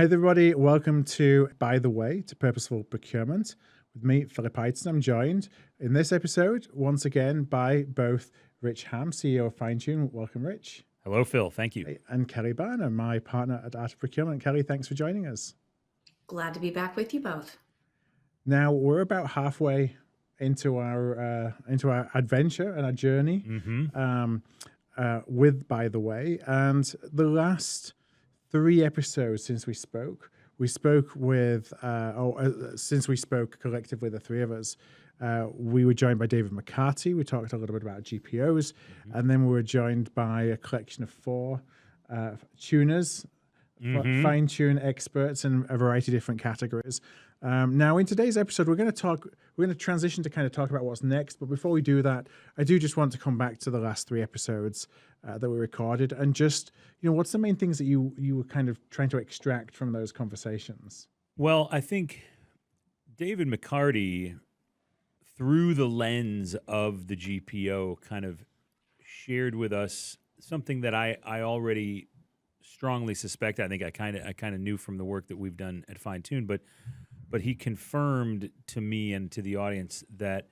Hi, everybody. Welcome to By the Way to Purposeful Procurement. With me, Philip Ideson. I'm joined in this episode once again by both Rich Ham, CEO of Fine-Tune. Welcome, Rich. Hello, Phil. Thank you. And Kelly Barner, my partner at Art of Procurement. Kelly, thanks for joining us. Glad to be back with you both. Now, we're about halfway into our adventure and our journey with By the Way. And the last 3 episodes since we spoke with, since we spoke collectively, the three of us, we were joined by David McCarty. We talked a little bit about GPOs, and then we were joined by a collection of 4 tuners, fine-tune experts in a variety of different categories. Now, in today's episode, we're going to transition to kind of talk about what's next. But before we do that, I do just want to come back to the last 3 episodes that we recorded and just, what's the main things that you were kind of trying to extract from those conversations? Well, I think David McCarty, through the lens of the GPO, kind of shared with us something that I already strongly suspect. I think I kind of knew from the work that we've done at Fine-Tune, but he confirmed to me and to the audience that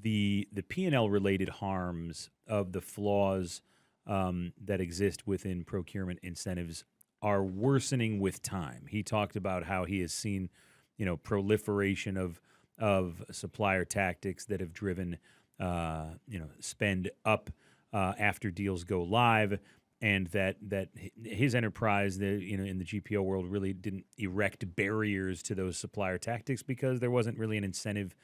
the P&L-related harms of the flaws that exist within procurement incentives are worsening with time. He talked about how he has seen, proliferation of supplier tactics that have driven, spend up after deals go live. And that his enterprise, in the GPO world, really didn't erect barriers to those supplier tactics because there wasn't really an incentive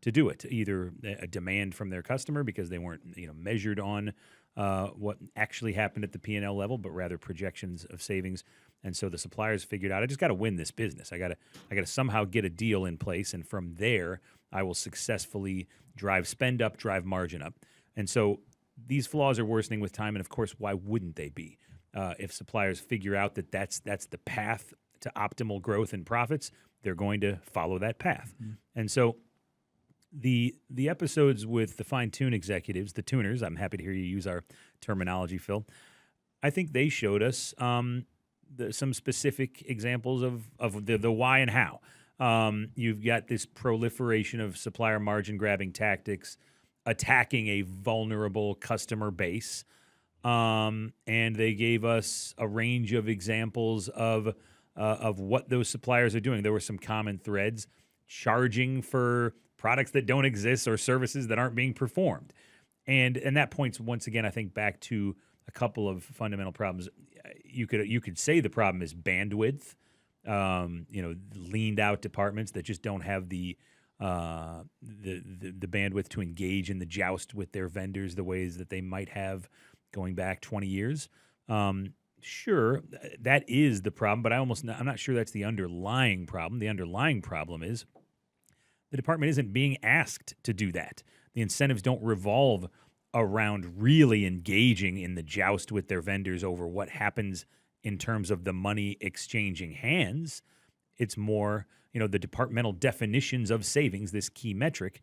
to do it. Either a demand from their customer because they weren't measured on what actually happened at the P&L level, but rather projections of savings. And so the suppliers figured out, I just got to win this business. I got to somehow get a deal in place, and from there I will successfully drive spend up, drive margin up. And so these flaws are worsening with time, and of course, why wouldn't they be? If suppliers figure out that that's the path to optimal growth and profits, they're going to follow that path. Mm-hmm. And so the episodes with the Fine-Tune executives, the tuners, I'm happy to hear you use our terminology, Phil. I think they showed us some specific examples of the why and how. You've got this proliferation of supplier margin grabbing tactics, attacking a vulnerable customer base. And they gave us a range of examples of what those suppliers are doing. There were some common threads: charging for products that don't exist or services that aren't being performed. And that points, once again, I think, back to a couple of fundamental problems. You could say the problem is bandwidth, leaned out departments that just don't have the bandwidth to engage in the joust with their vendors the ways that they might have going back 20 years. Sure, that is the problem, but I'm not sure that's the underlying problem. The underlying problem is the department isn't being asked to do that. The incentives don't revolve around really engaging in the joust with their vendors over what happens in terms of the money exchanging hands. It's more, the departmental definitions of savings, this key metric,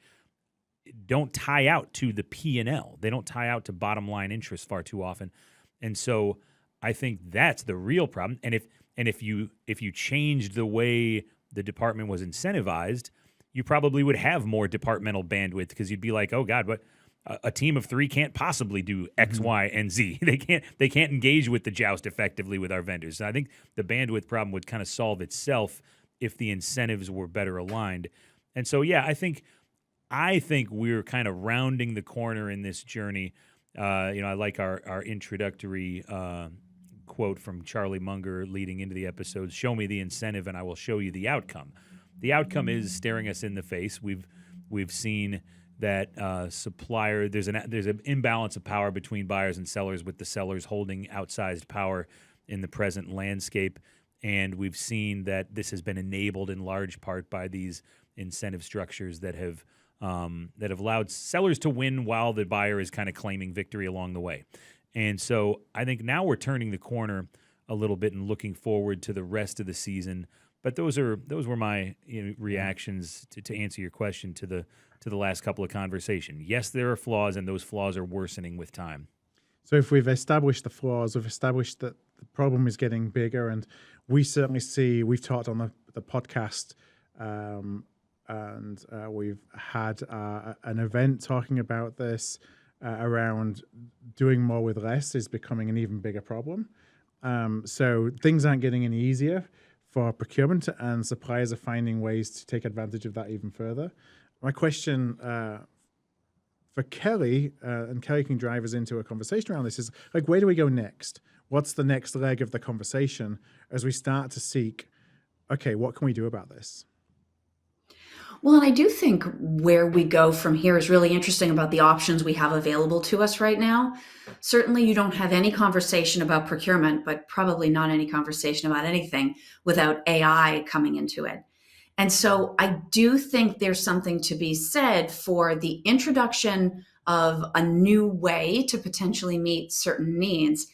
don't tie out to the P&L. They don't tie out to bottom line interest far too often. And so I think that's the real problem. And if you changed the way the department was incentivized, you probably would have more departmental bandwidth because you'd be like, oh God, but a team of 3 can't possibly do X, Y, and Z. They can't engage with the joust effectively with our vendors. So I think the bandwidth problem would kind of solve itself if the incentives were better aligned. And so, yeah, I think we're kind of rounding the corner in this journey. I like our introductory quote from Charlie Munger leading into the episode: "Show me the incentive, and I will show you the outcome." The outcome is staring us in the face. We've seen that supplier there's an imbalance of power between buyers and sellers, with the sellers holding outsized power in the present landscape. And we've seen that this has been enabled in large part by these incentive structures that have allowed sellers to win while the buyer is kind of claiming victory along the way. And so I think now we're turning the corner a little bit and looking forward to the rest of the season. But those were my reactions to answer your question to the last couple of conversations. Yes, there are flaws, and those flaws are worsening with time. So if we've established the flaws, we've established that the problem is getting bigger, and we certainly see, we've talked on the podcast, and we've had an event talking about this around doing more with less is becoming an even bigger problem. So things aren't getting any easier for procurement, and suppliers are finding ways to take advantage of that even further. My question for Kelly, and Kelly can drive us into a conversation around this, is like, where do we go next? What's the next leg of the conversation as we start to seek, okay, what can we do about this? Well, and I do think where we go from here is really interesting about the options we have available to us right now. Certainly, you don't have any conversation about procurement, but probably not any conversation about anything without AI coming into it. And so I do think there's something to be said for the introduction of a new way to potentially meet certain needs,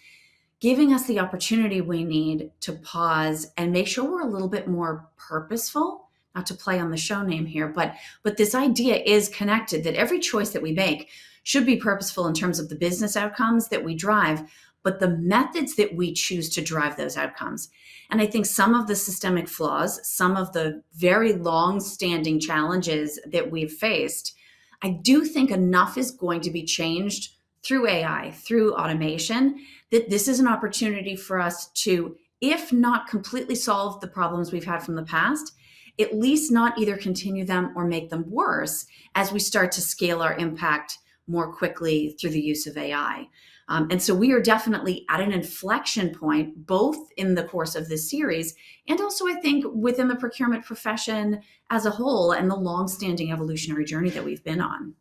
giving us the opportunity we need to pause and make sure we're a little bit more purposeful. Not to play on the show name here, but this idea is connected, that every choice that we make should be purposeful in terms of the business outcomes that we drive, but the methods that we choose to drive those outcomes. And I think some of the systemic flaws, some of the very long-standing challenges that we've faced, I do think enough is going to be changed through AI, through automation, that this is an opportunity for us to, if not completely solve the problems we've had from the past, at least not either continue them or make them worse as we start to scale our impact more quickly through the use of AI. And so we are definitely at an inflection point, both in the course of this series and also, I think, within the procurement profession as a whole and the longstanding evolutionary journey that we've been on.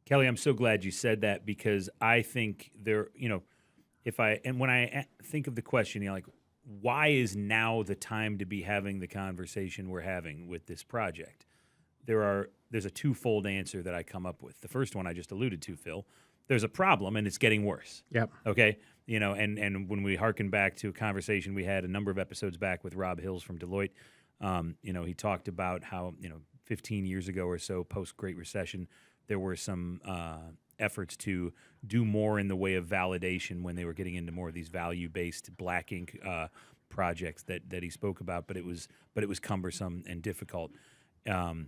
Kelly, I'm so glad you said that, because I think when I think of the question, like, why is now the time to be having the conversation we're having with this project? There's a twofold answer that I come up with. The first one I just alluded to, Phil. There's a problem and it's getting worse. Yep. Okay. And when we hearken back to a conversation we had a number of episodes back with Rob Hills from Deloitte, he talked about how, 15 years ago or so, post Great Recession, there were some efforts to do more in the way of validation when they were getting into more of these value-based black ink projects that he spoke about, but it was cumbersome and difficult. The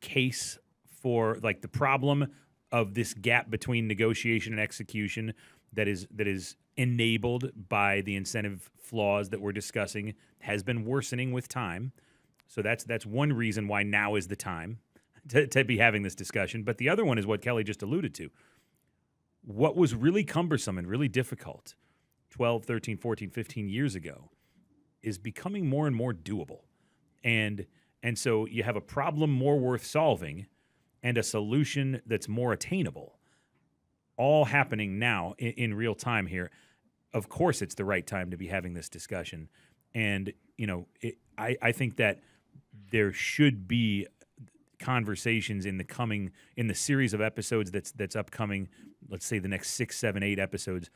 case for, like, the problem of this gap between negotiation and execution that is enabled by the incentive flaws that we're discussing has been worsening with time. So that's one reason why now is the time to be having this discussion. But the other one is what Kelly just alluded to. What was really cumbersome and really difficult 12, 13, 14, 15 years ago is becoming more and more doable. And so you have a problem more worth solving and a solution that's more attainable, all happening now in real time here. Of course, it's the right time to be having this discussion. And, I think that there should be conversations in the series of episodes that's upcoming, let's say the next 6, 7, 8 episodes,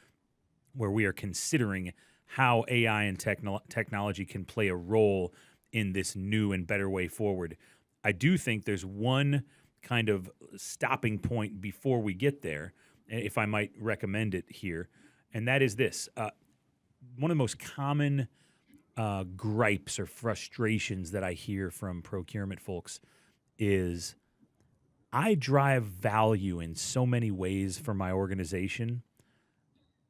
where we are considering how AI and technology can play a role in this new and better way forward. I do think there's one kind of stopping point before we get there, if I might recommend it here, and that is this. One of the most common gripes or frustrations that I hear from procurement folks is, I drive value in so many ways for my organization,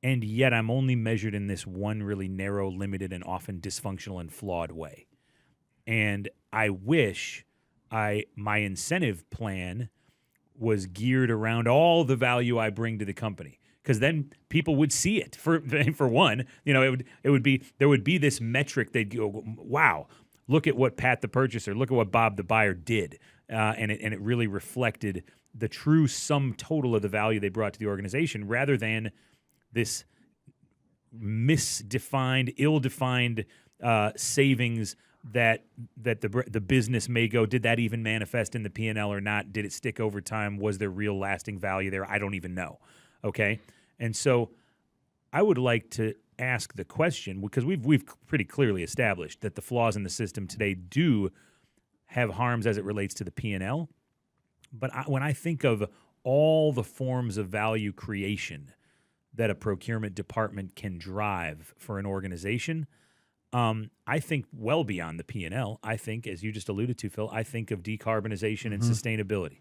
and yet I'm only measured in this one really narrow, limited, and often dysfunctional and flawed way. And I wish my incentive plan was geared around all the value I bring to the company, because then people would see it. For one, there would be this metric. They'd go, wow, look at what Pat the purchaser, look at what Bob the buyer did, and it really reflected the true sum total of the value they brought to the organization, rather than this misdefined, ill-defined savings that the business may go, did that even manifest in the P&L or not? Did it stick over time? Was there real lasting value there? I don't even know. Okay? And so I would like to ask the question, because we've pretty clearly established that the flaws in the system today do have harms as it relates to the P&L. But when I think of all the forms of value creation that a procurement department can drive for an organization, I think well beyond the P&L. I think, as you just alluded to, Phil, I think of decarbonization and sustainability.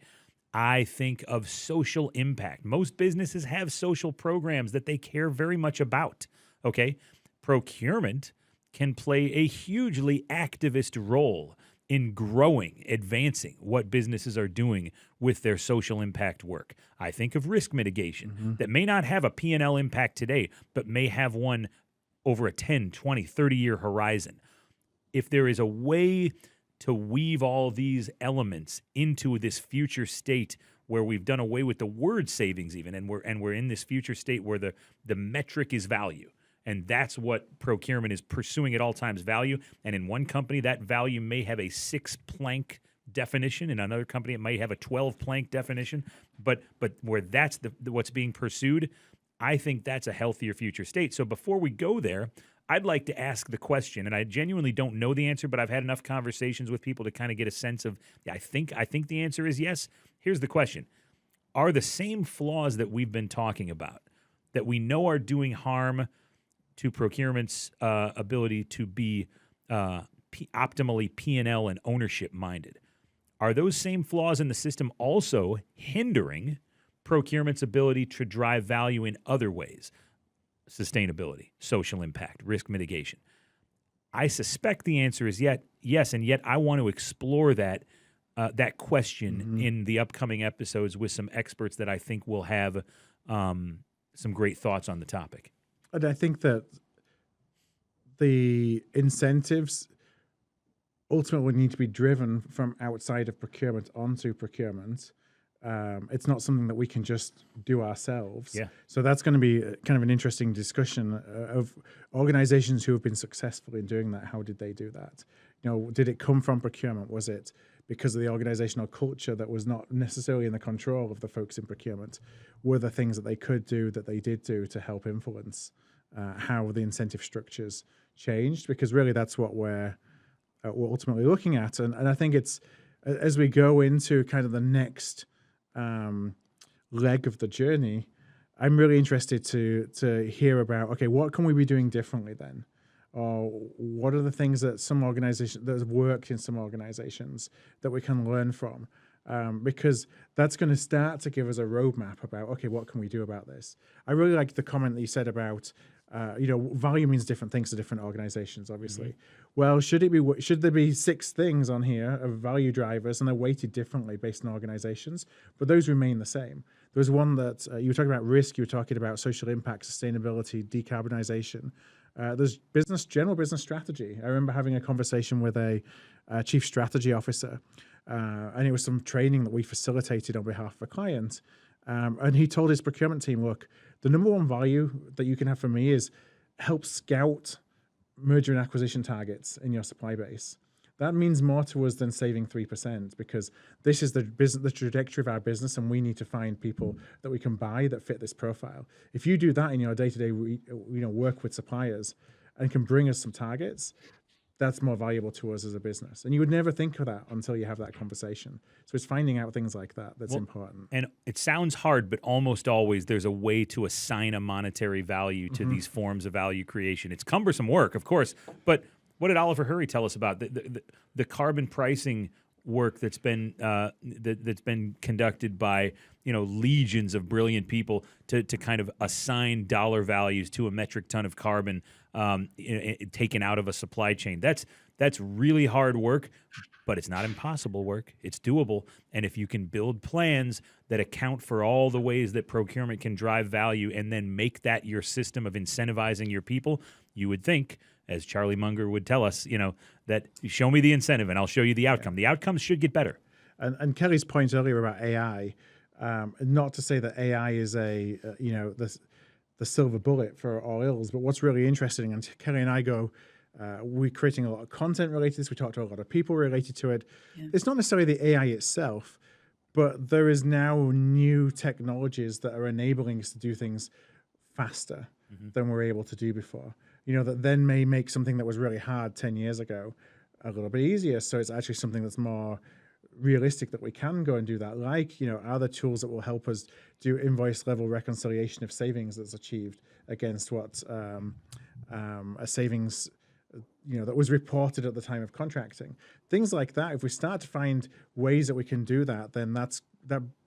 I think of social impact. Most businesses have social programs that they care very much about, okay? Procurement can play a hugely activist role in growing, advancing what businesses are doing with their social impact work. I think of risk mitigation that may not have a P&L impact today, but may have one over a 10, 20, 30-year horizon. If there is a way to weave all these elements into this future state where we've done away with the word savings even, and we're in this future state where the metric is value, and that's what procurement is pursuing at all times, value. And in one company, that value may have a 6-plank definition. In another company, it might have a 12-plank definition. But where that's what's being pursued, I think that's a healthier future state. So before we go there, I'd like to ask the question, and I genuinely don't know the answer, but I've had enough conversations with people to kind of get a sense of, I think the answer is yes. Here's the question. Are the same flaws that we've been talking about, that we know are doing harm to procurement's ability to be optimally P&L and ownership minded, are those same flaws in the system also hindering procurement's ability to drive value in other ways? Sustainability, social impact, risk mitigation. I suspect the answer is yes, and yet I want to explore that question in the upcoming episodes with some experts that I think will have some great thoughts on the topic. And I think that the incentives ultimately need to be driven from outside of procurement onto procurement. It's not something that we can just do ourselves. Yeah. So that's going to be kind of an interesting discussion of organizations who have been successful in doing that. How did they do that? Did it come from procurement? Was it because of the organizational culture that was not necessarily in the control of the folks in procurement? Were there things that they could do that they did do to help influence how the incentive structures changed? Because really that's what we're ultimately looking at. And I think it's, as we go into kind of the next leg of the journey, I'm really interested to hear about, okay, what can we be doing differently then? Or what are the things that some organizations that have worked in some organizations that we can learn from? Because that's going to start to give us a roadmap about, okay, what can we do about this? I really like the comment that you said about, value means different things to different organizations, obviously. Well, should there be 6 things on here of value drivers, and they're weighted differently based on organizations, but those remain the same? There was one that you were talking about risk, you were talking about social impact, sustainability, decarbonization. There's general business strategy. I remember having a conversation with a chief strategy officer, and it was some training that we facilitated on behalf of a client. And he told his procurement team, look, the number one value that you can have for me is help scout merger and acquisition targets in your supply base. That means more to us than saving 3%, because this is the trajectory of our business, and we need to find people that we can buy that fit this profile. If you do that in your day-to-day, work with suppliers and can bring us some targets, that's more valuable to us as a business. And you would never think of that until you have that conversation. So it's finding out things like that that's important. And it sounds hard, but almost always there's a way to assign a monetary value to these forms of value creation. It's cumbersome work, of course, but what did Oliver Hurry tell us about the carbon pricing work that's been conducted by legions of brilliant people to kind of assign dollar values to a metric ton of carbon taken out of a supply chain? That's really hard work, but it's not impossible work. It's doable. And if you can build plans that account for all the ways that procurement can drive value, and then make that your system of incentivizing your people, you would think, as Charlie Munger would tell us, that show me the incentive and I'll show you the outcome. The outcomes should get better. And Kelly's point earlier about AI, not to say that AI is the silver bullet for all ills, but what's really interesting, and Kelly and I we're creating a lot of content related to this. We talk to a lot of people related to it. Yeah. It's not necessarily the AI itself, but there is now new technologies that are enabling us to do things faster than we're able to do before. That then may make something that was really hard 10 years ago a little bit easier. So it's actually something that's more realistic that we can go and do that. Like, are there tools that will help us do invoice level reconciliation of savings that's achieved against what a savings that was reported at the time of contracting, things like that. If we start to find ways that we can do that, then that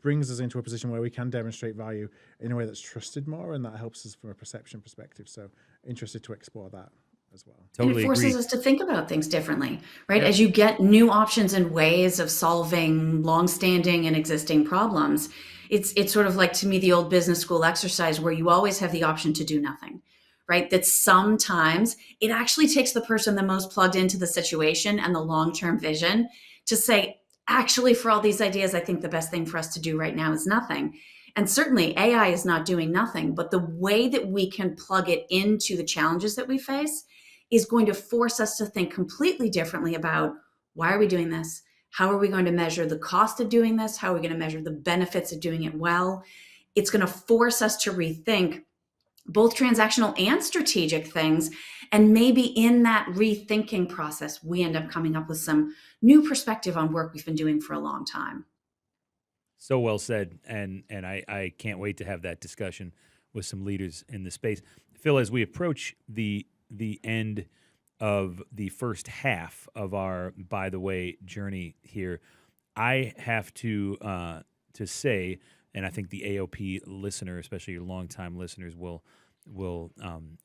brings us into a position where we can demonstrate value in a way that's trusted more, and that helps us from a perception perspective. So interested to explore that as well. And Totally it forces agree. us to think about things differently, right? Yeah. As you get new options and ways of solving longstanding and existing problems, it's sort of like, to me, the old business school exercise where you always have the option to do nothing, right? That sometimes it actually takes the person the most plugged into the situation and the long-term vision to say, actually, for all these ideas, I think the best thing for us to do right now is nothing. And certainly AI is not doing nothing, but the way that we can plug it into the challenges that we face is going to force us to think completely differently about, why are we doing this? How are we going to measure the cost of doing this? How are we going to measure the benefits of doing it well? It's going to force us to rethink both transactional and strategic things. And maybe in that rethinking process, we end up coming up with some new perspective on work we've been doing for a long time. So well said, and I can't wait to have that discussion with some leaders in the space. Phil, as we approach the end of the first half of our By the Way journey here, I have to say, and I think the AOP listener, especially your longtime listeners, will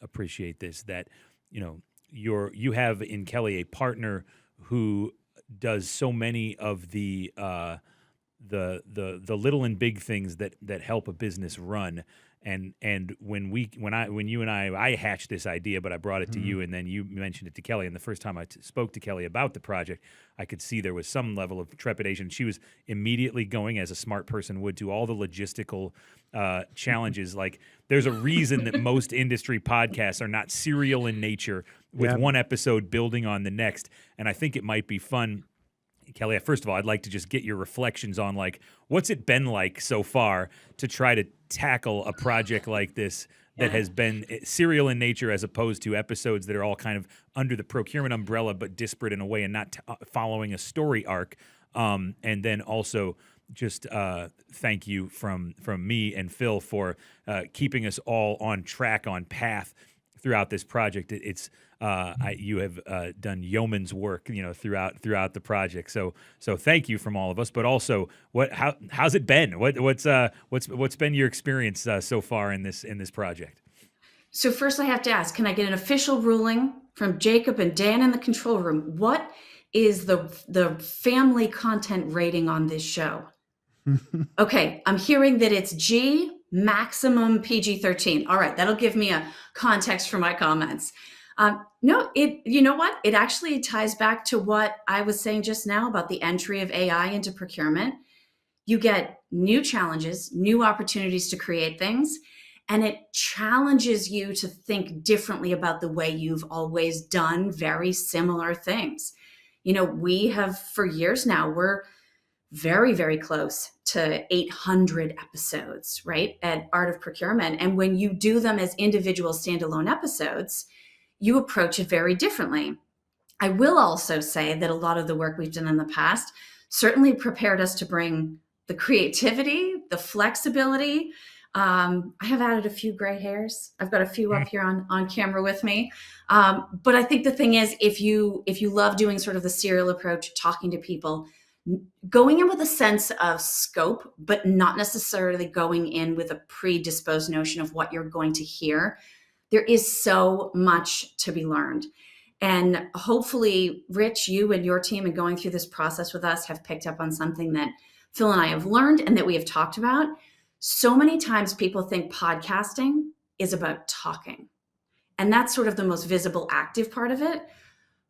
appreciate this, that you have in Kelly a partner who does so many of the little and big things that help a business run. And when you and I hatched this idea, but I brought it to you, and then you mentioned it to Kelly. And the first time I spoke to Kelly about the project, I could see there was some level of trepidation. She was immediately going, as a smart person would, to all the logistical challenges. Like, there's a reason that most industry podcasts are not serial in nature, with one episode building on the next. And I think it might be fun, Kelly, first of all, I'd like to just get your reflections on, like, what's it been like so far to try to tackle a project like this that has been serial in nature, as opposed to episodes that are all kind of under the procurement umbrella but disparate in a way and not following a story arc. And then also just thank you from me and Phil for keeping us all on track, on path throughout this project. You have done yeoman's work, throughout the project. So thank you from all of us. But also, how's it been? What's been your experience so far in this project? So first, I have to ask: can I get an official ruling from Jacob and Dan in the control room? What is the family content rating on this show? Okay, I'm hearing that it's G, maximum PG-13. All right, that'll give me a context for my comments. No, you know what? It actually ties back to what I was saying just now about the entry of AI into procurement. You get new challenges, new opportunities to create things, and it challenges you to think differently about the way you've always done very similar things. We have, for years now, we're very, very close to 800 episodes, right, at Art of Procurement. And when you do them as individual standalone episodes, you approach it very differently. I will also say that a lot of the work we've done in the past certainly prepared us to bring the creativity, the flexibility. I have added a few gray hairs. I've got a few up here on camera with me. But I think the thing is, if you love doing sort of the serial approach, talking to people, going in with a sense of scope, but not necessarily going in with a predisposed notion of what you're going to hear, there is so much to be learned. And hopefully, Rich, you and your team, in going through this process with us, have picked up on something that Phil and I have learned and that we have talked about. So many times people think podcasting is about talking, and that's sort of the most visible, active part of it.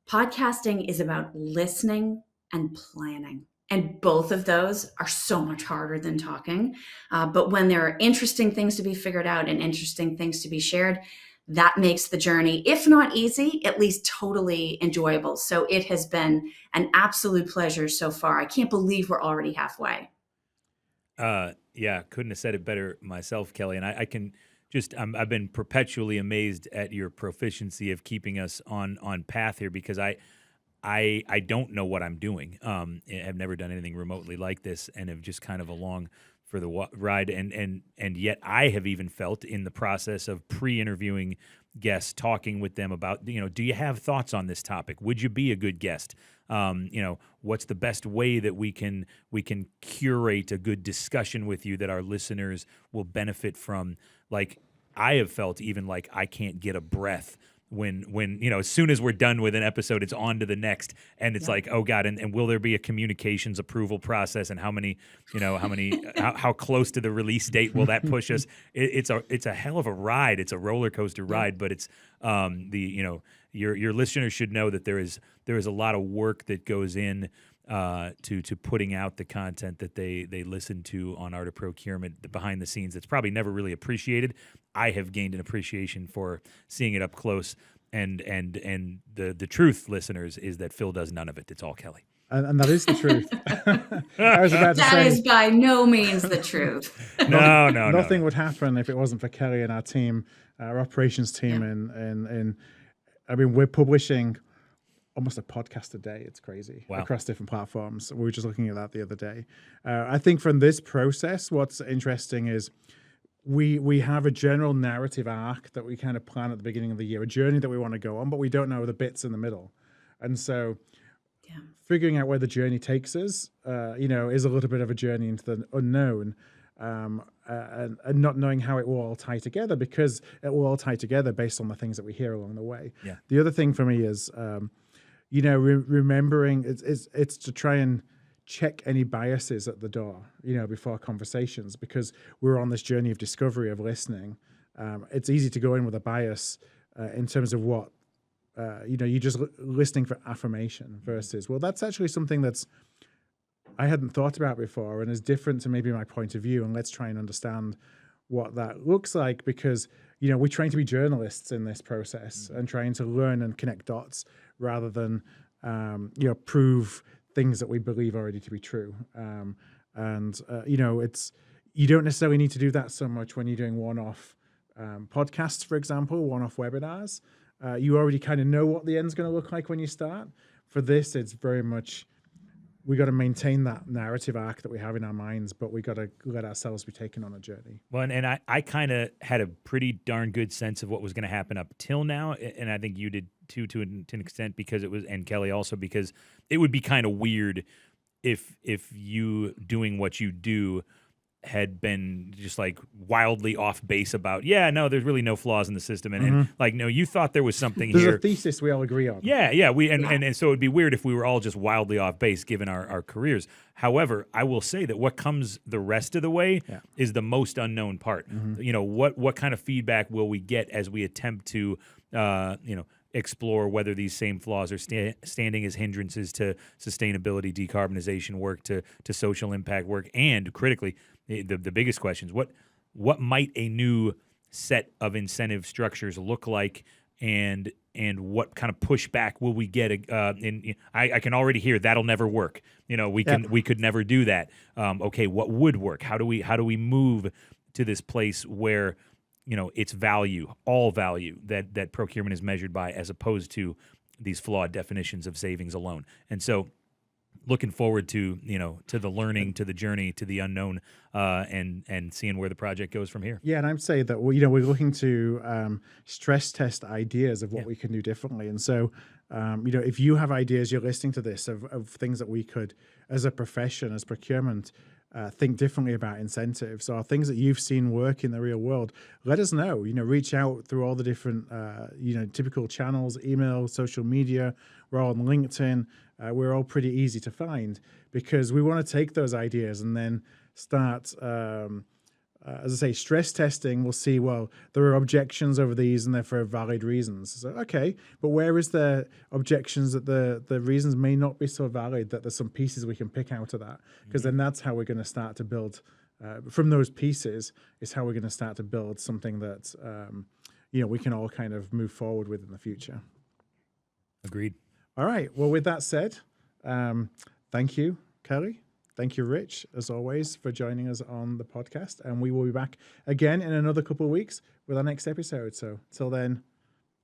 Podcasting is about listening and planning. And both of those are so much harder than talking. But when there are interesting things to be figured out and interesting things to be shared, that makes the journey, if not easy, at least totally enjoyable. So it has been an absolute pleasure so far. I can't believe we're already halfway. Yeah, couldn't have said it better myself, Kelly. And I can just, I've been perpetually amazed at your proficiency of keeping us on path here, because I don't know what I'm doing. I've never done anything remotely like this, and have just kind of along for the ride. And yet I have even felt in the process of pre-interviewing guests, talking with them about, do you have thoughts on this topic? Would you be a good guest? What's the best way that we can curate a good discussion with you that our listeners will benefit from? Like, I have felt even like I can't get a breath when as soon as we're done with an episode, it's on to the next, and it's like, oh God, and will there be a communications approval process, and how how close to the release date will that push us? It's a hell of a ride. It's a roller coaster ride, but it's your listeners should know that there is a lot of work that goes in to putting out the content that they listen to on Art of Procurement, the behind the scenes. That's probably never really appreciated. I have gained an appreciation for seeing it up close, and the truth, listeners, is that Phil does none of it. It's all Kelly. And that is the truth. I was about to say, that is by no means the truth. Nothing would happen if it wasn't for Kelly and our team, our operations team, and I mean, we're publishing almost a podcast a day. It's crazy. Wow. Across different platforms. We were just looking at that the other day. I think from this process, what's interesting is we have a general narrative arc that we kind of plan at the beginning of the year, a journey that we want to go on, but we don't know the bits in the middle. And so figuring out where the journey takes us, is a little bit of a journey into the unknown, and not knowing how it will all tie together, because it will all tie together based on the things that we hear along the way. Yeah. The other thing for me is, remembering it's to try and check any biases at the door, before conversations, because we're on this journey of discovery, of listening. It's easy to go in with a bias in terms of what, you're just listening for affirmation versus, well, that's actually something that's I hadn't thought about before and is different to maybe my point of view. And let's try and understand what that looks like, because, we're trying to be journalists in this process and trying to learn and connect dots rather than, prove things that we believe already to be true. You don't necessarily need to do that so much when you're doing one-off podcasts, for example, one-off webinars. You already kind of know what the end's going to look like when you start. For this, it's very much, we got to maintain that narrative arc that we have in our minds, but we got to let ourselves be taken on a journey. Well, and I kind of had a pretty darn good sense of what was going to happen up till now, and I think you did too, to an extent, because it was, and Kelly also, because it would be kind of weird if you doing what you do had been just like wildly off base about, there's really no flaws in the system, and like, no, you thought there was something There's here. a thesis we all agree on. And so it'd be weird if we were all just wildly off base given our careers. However, I will say that what comes the rest of the way is the most unknown part. What kind of feedback will we get as we attempt to explore whether these same flaws are standing as hindrances to sustainability, decarbonization work, to social impact work, and critically, the biggest questions: what might a new set of incentive structures look like, and what kind of pushback will we get? I can already hear that'll never work. We could never do that. Okay, what would work? How do we move to this place where it's value, all value that procurement is measured by, as opposed to these flawed definitions of savings alone? And so, looking forward to to the learning, to the journey, to the unknown, and seeing where the project goes from here. Yeah, and I'd say that we're looking to stress test ideas of what we can do differently. And so, if you have ideas, you're listening to this of things that we could, as a profession, as procurement, think differently about incentives, or things that you've seen work in the real world, let us know. Reach out through all the different typical channels, email, social media. We're all on LinkedIn. We're all pretty easy to find, because we want to take those ideas and then start, as I say, stress testing. We'll see, well, there are objections over these and they're for valid reasons. So, okay, but where is the objections that the reasons may not be so valid, that there's some pieces we can pick out of that? Because then that's how we're going to start to build, from those pieces is how we're going to start to build something that, we can all kind of move forward with in the future. Agreed. All right. Well, with that said, thank you, Kelly. Thank you, Rich, as always, for joining us on the podcast. And we will be back again in another couple of weeks with our next episode. So till then,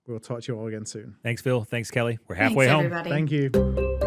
We'll talk to you all again soon. Thanks, Phil. Thanks, Kelly. We're Thanks, halfway home. everybody. Thank you.